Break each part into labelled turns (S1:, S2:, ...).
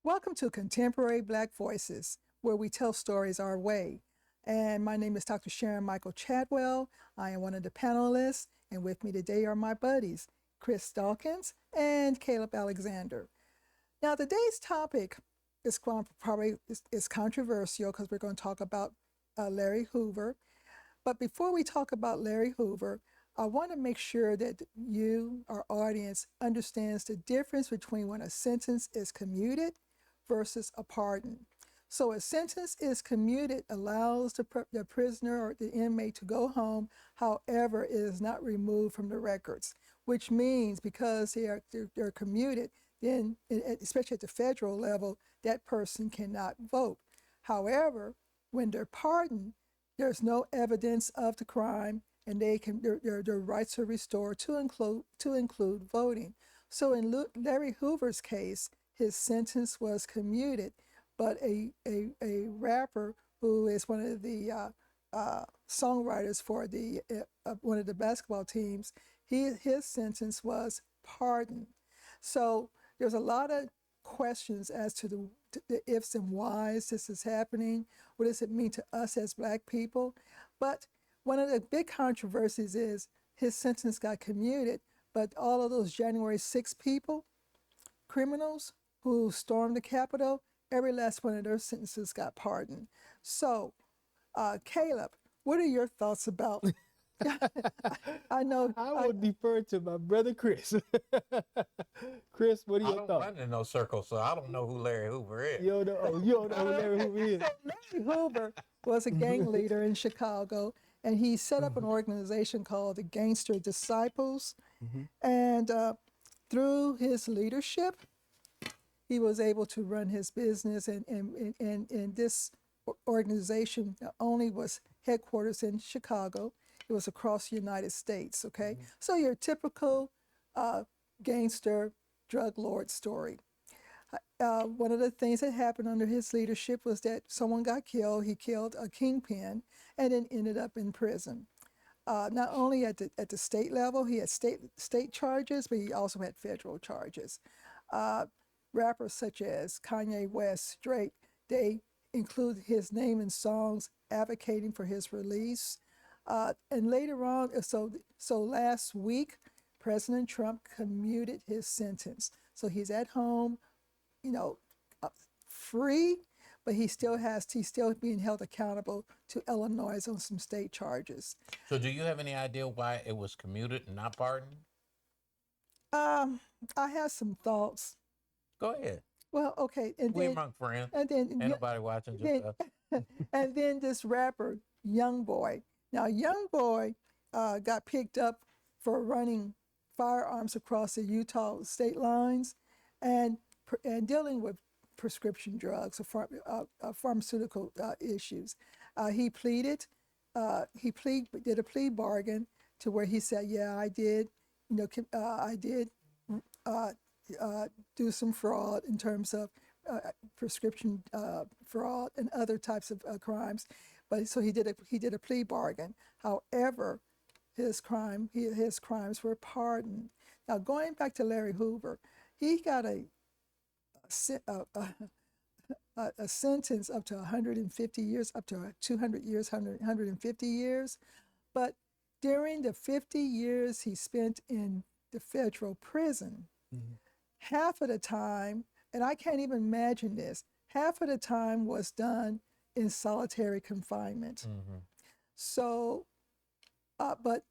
S1: Welcome to Contemporary Black Voices, where we tell stories our way. And my name is Dr. Sharon Michael Chadwell. I am one of the panelists, and with me today are my buddies, Chris Dawkins and Caleb Alexander. Now, today's topic is probably controversial because we're going to talk about Larry Hoover. But before we talk about Larry Hoover, I want to make sure that you, our audience, understands the difference between when a sentence is commuted versus a pardon. So a sentence is commuted allows the prisoner or the inmate to go home. However, it is not removed from the records, which means because they're commuted, then especially at the federal level, that person cannot vote. However, when they're pardoned, there's no evidence of the crime, and their rights are restored to include voting. So in Larry Hoover's case, his sentence was commuted, but a rapper who is one of the songwriters for one of the basketball teams, his sentence was pardoned. So there's a lot of questions as to the ifs and whys this is happening. What does it mean to us as Black people? But one of the big controversies is his sentence got commuted, but all of those January 6 people, criminals who stormed the Capitol, every last one of their sentences got pardoned. So, Caleb, what are your thoughts about? I know.
S2: I will defer to my brother Chris. Chris, what are your thoughts?
S3: I don't run in no circles, so I don't know who Larry Hoover is.
S2: You don't know who Larry Hoover is.
S1: Larry Hoover was a gang leader in Chicago, and he set up an organization called the Gangster Disciples. And through his leadership, he was able to run his business, and this organization not only was headquarters in Chicago, it was across the United States, okay? So your typical gangster drug lord story. One of the things that happened under his leadership was that someone got killed. He killed a kingpin and then ended up in prison. Not only at the state level, he had state charges, but he also had federal charges. Rappers such as Kanye West, Drake, they include his name in songs advocating for his release. And later on, so last week, President Trump commuted his sentence. So he's at home, free, but he's still being held accountable to Illinois on some state charges.
S3: So do you have any idea why it was commuted and not pardoned?
S1: I have some thoughts.
S3: Go ahead.
S1: Well, okay.
S3: We're among friends.
S1: And then
S3: ain't nobody watching just us.
S1: And then this rapper, YoungBoy. Now, YoungBoy got picked up for running firearms across the Utah state lines and dealing with prescription drugs or pharmaceutical issues. He did a plea bargain to where he said, yeah, I did do some fraud in terms of prescription fraud and other types of crimes. But so he did a plea bargain. However, his crimes were pardoned. Now, going back to Larry Hoover, he got a sentence up to 150 years, up to 200 years, 150 years. But during the 50 years he spent in the federal prison, half of the time, and I can't even imagine this, half of the time was done in solitary confinement. So, and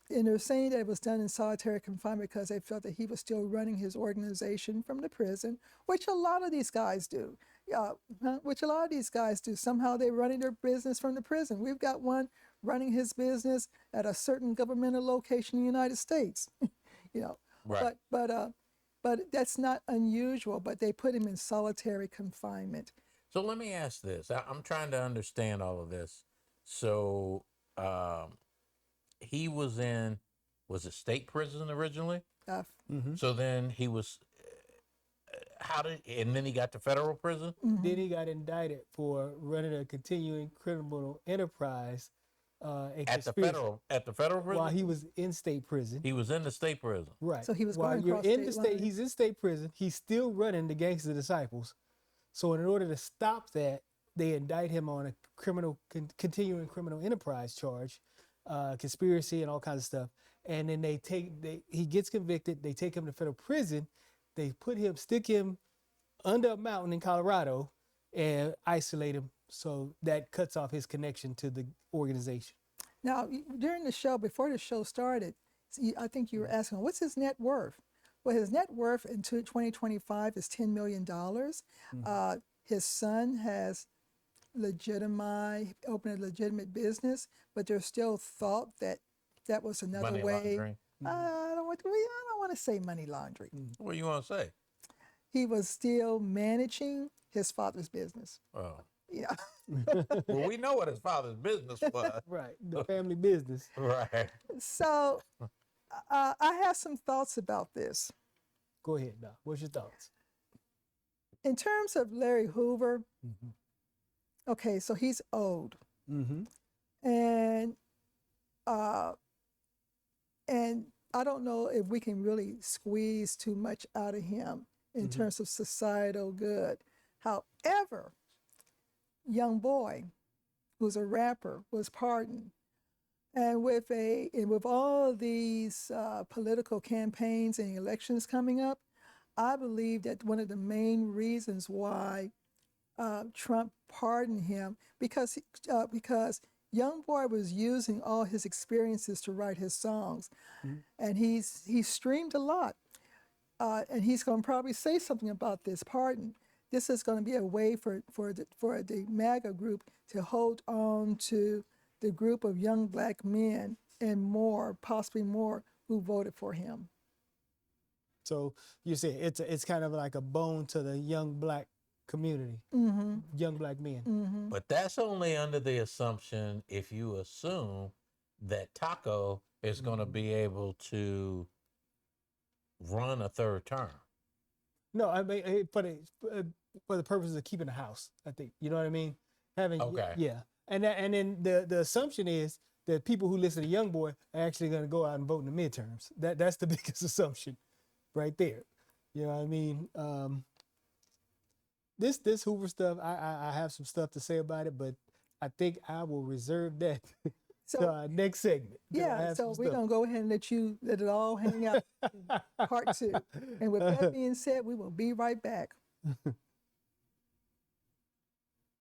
S1: they're saying that it was done in solitary confinement because they felt that he was still running his organization from the prison, which a lot of these guys do. Somehow they're running their business from the prison. We've got one running his business at a certain governmental location in the United States.
S3: Right.
S1: But that's not unusual, but they put him in solitary confinement.
S3: So let me ask this. I'm trying to understand all of this. So he was it state prison originally? So then he was, and then he got to federal prison?
S2: Then he got indicted for running a continuing criminal enterprise.
S3: At the federal prison?
S2: While he was in state prison.
S3: He was in the state prison.
S2: Right.
S1: So he was
S2: While
S1: going
S2: you're
S1: across
S2: in
S1: state lines.
S2: he's in state prison. He's still running the Gangster Disciples. So in order to stop that, they indict him on a continuing criminal enterprise charge, conspiracy and all kinds of stuff. And then he gets convicted. They take him to federal prison. They stick him under a mountain in Colorado and isolate him. So that cuts off his connection to the organization.
S1: Now, during the show, before the show started, I think you were asking, what's his net worth? Well, his net worth in 2025 is $10 million. His son has opened a legitimate business, but there's still thought that was another
S3: Money
S1: way.
S3: laundering.
S1: I don't want to say money laundering.
S3: What do you want to say?
S1: He was still managing his father's business.
S3: Oh.
S1: Yeah.
S3: Well, we know what his father's business was.
S2: Right, the family business.
S3: Right.
S1: So I have some thoughts about this.
S2: Go ahead, Doc. What's your thoughts?
S1: In terms of Larry Hoover, okay, so he's old. And I don't know if we can really squeeze too much out of him in terms of societal good. However, YoungBoy, who's a rapper, was pardoned. And with all of these political campaigns and elections coming up, I believe that one of the main reasons why Trump pardoned him because YoungBoy was using all his experiences to write his songs, and he's streamed a lot, and he's going to probably say something about this pardon. This is going to be a way for the MAGA group to hold on to the group of young black men and more, possibly more, who voted for him.
S2: So you say it's kind of like a bone to the young black community, young black men.
S3: But that's only under the assumption if you assume that Taco is going to be able to run a third term.
S2: No, I mean for the purpose of keeping the house, I think. You know what I mean? Yeah. And then the assumption is that people who listen to YoungBoy are actually going to go out and vote in the midterms. That's the biggest assumption, right there. You know what I mean? This Hoover stuff, I have some stuff to say about it, but I think I will reserve that to our next segment.
S1: Yeah, so we're going to go ahead and let it all hang out in part 2. And with that being said, we will be right back.